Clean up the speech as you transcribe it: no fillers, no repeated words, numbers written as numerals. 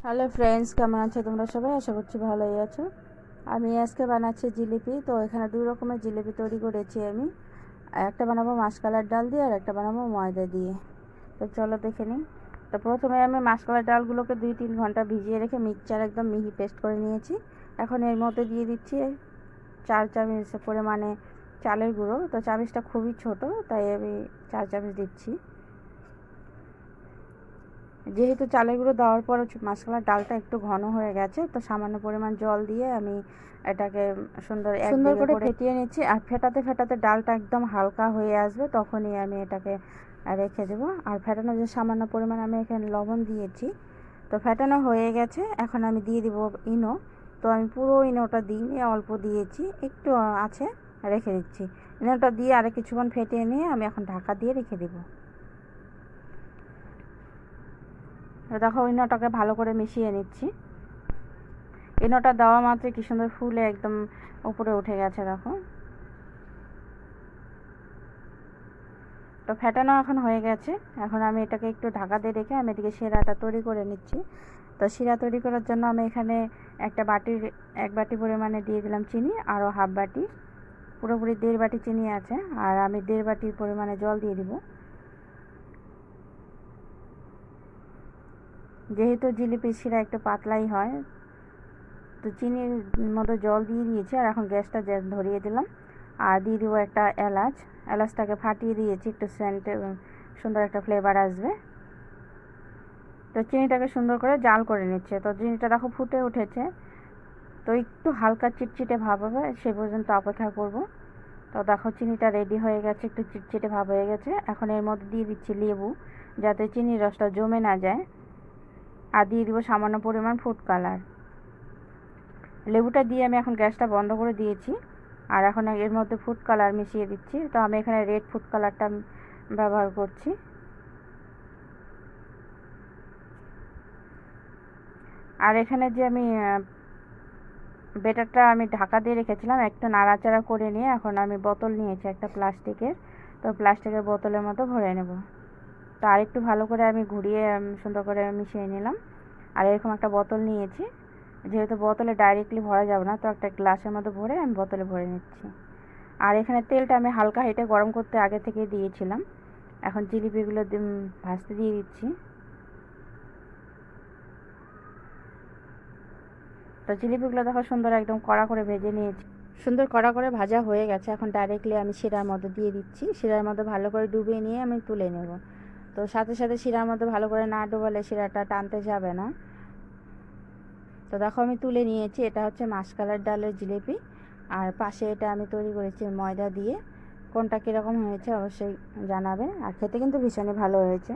Hello friends, কেমন আছো তোমরা সবাই? আশা করছি ভালোই আছো। আমি আজকে বানাচ্ছি জিলিপি। তো এখানে দুই রকমের জিলিপি তৈরি করেছি আমি। একটা বানাবো মাসকলাইর ডাল দিয়ে আর একটা বানাবো ময়দা দিয়ে। তো চলো দেখে নিই। তো প্রথমে আমি মাসকলাইর ডালগুলোকে 2-3 ঘন্টা ভিজিয়ে রেখে মিক্সচার একদম মিহি পেস্ট করে নিয়েছি। এখন এর মধ্যে দিয়ে দিচ্ছি 4 চামচ পরিমাণে চালের গুঁড়ো। তো চামচটা খুবই ছোট, তাই আমি 4 চামচ দিচ্ছি। যেহেতু চালের গুঁড়ো দেওয়ার পর মাসকলাইর ডালটা একটু ঘন হয়ে গেছে, তো সামান্য পরিমাণ জল দিয়ে আমি এটাকে সুন্দর করে ফেটিয়ে নিচ্ছি। আর ফেটাতে ফেটাতে ডালটা একদম হালকা হয়ে আসবে, তখনই আমি এটাকে রেখে দেবো। আর ফেটানো যে সামান্য পরিমাণ আমি এখানে লবণ দিয়েছি। তো ফেটানো হয়ে গেছে, এখন আমি দিয়ে দিব ইনো। তো আমি পুরো ইনোটা দিইনি, অল্প দিয়েছি, একটু আছে, রেখে দিচ্ছি। ইনোটা দিয়ে আর কিছুক্ষণ ফেটিয়ে নিয়ে আমি এখন ঢাকা দিয়ে রেখে দেবো। দেখো ইনোটাকে ভালো করে মিশিয়ে নিচ্ছি। ইনোটা দেওয়া মাত্রই কি সুন্দর ফুলে একদম উপরে উঠে গেছে দেখো। তো ফেটানো এখন হয়ে গেছে। এখন আমি এটাকে একটু ঢাকা দিয়ে রেখে আমি এদিকে শিরাটা তৈরি করে নিচ্ছি। তো শিরা তৈরি করার জন্য আমি এখানে এক বাটি পরিমাণে দিয়ে দিলাম চিনি, আরও হাফ বাটি, পুরোপুরি 1.5 বাটি চিনি আছে। আর আমি 1.5 বাটি পরিমাণে জল দিয়ে দিব। যেহেতু জিলিপির শিরা একটু পাতলাই হয়, তো চিনির মতো জল দিয়ে দিয়েছি। আর এখন গ্যাসটা ধরিয়ে দিলাম। আর দিয়ে দিব একটা এলাচটাকে ফাটিয়ে দিয়েছি, একটু সেন্ট, সুন্দর একটা ফ্লেভার আসবে। তো চিনিটাকে সুন্দর করে জাল করে নিচ্ছে। তো চিনিটা দেখো ফুটে উঠেছে। তো একটু হালকা চিটচিটে ভাব হবে, সে পর্যন্ত অপেক্ষা করব। তো দেখো চিনিটা রেডি হয়ে গেছে, একটু চিটচিটে ভাব হয়ে গেছে। এখন এর মধ্যে দিয়ে দিচ্ছি লেবু, যাতে চিনির রসটা জমে না যায়। আর দিয়ে দিব সামান্য পরিমাণ ফুড কালার। লেবুটা দিয়ে আমি এখন গ্যাসটা বন্ধ করে দিয়েছি। আর এখন এর মধ্যে ফুড কালার মিশিয়ে দিচ্ছি। তো আমি এখানে রেড ফুড কালারটা ব্যবহার করছি। আর এখানে যে আমি বেটারটা আমি ঢাকা দিয়ে রেখেছিলাম, একটু নাড়াচাড়া করে নিয়ে এখন আমি বোতল নিয়েছি একটা প্লাস্টিকের। তো প্লাস্টিকের বোতলের মতো ভরে নেব। তো আরেকটু ভালো করে আমি ঘুরিয়ে সুন্দর করে মিশিয়ে নিলাম। আর এরকম একটা বোতল নিয়েছি। যেহেতু বোতলে ডাইরেক্টলি ভরা যাবে না, তো একটা গ্লাসের মধ্যে ভরে আমি বোতলে ভরে নিচ্ছি। আর এখানে তেলটা আমি হালকা হিটে গরম করতে আগে থেকে দিয়েছিলাম। এখন জিলিপিগুলো ভাজতে দিয়ে দিচ্ছি। তো জিলিপিগুলো দেখো সুন্দর একদম কড়া করে ভেজে নিয়েছি। সুন্দর কড়া করে ভাজা হয়ে গেছে। এখন ডাইরেক্টলি আমি শিরার মধ্যে দিয়ে দিচ্ছি। শিরার মধ্যে ভালো করে ডুবিয়ে নিয়ে আমি তুলে নেব। তো সাথে সাথে শিরার মধ্যে ভালো করে না ডুবালে শিরাটা টানতে যাবে না। তো দেখো আমি তুলে নিয়েছি। এটা হচ্ছে মাসকলাইর ডালের জিলিপি। আর পাশে এটা আমি তৈরি করেছি ময়দা দিয়ে। কোনটা কীরকম হয়েছে অবশ্যই জানাবে। আর খেতে কিন্তু ভীষণই ভালো হয়েছে।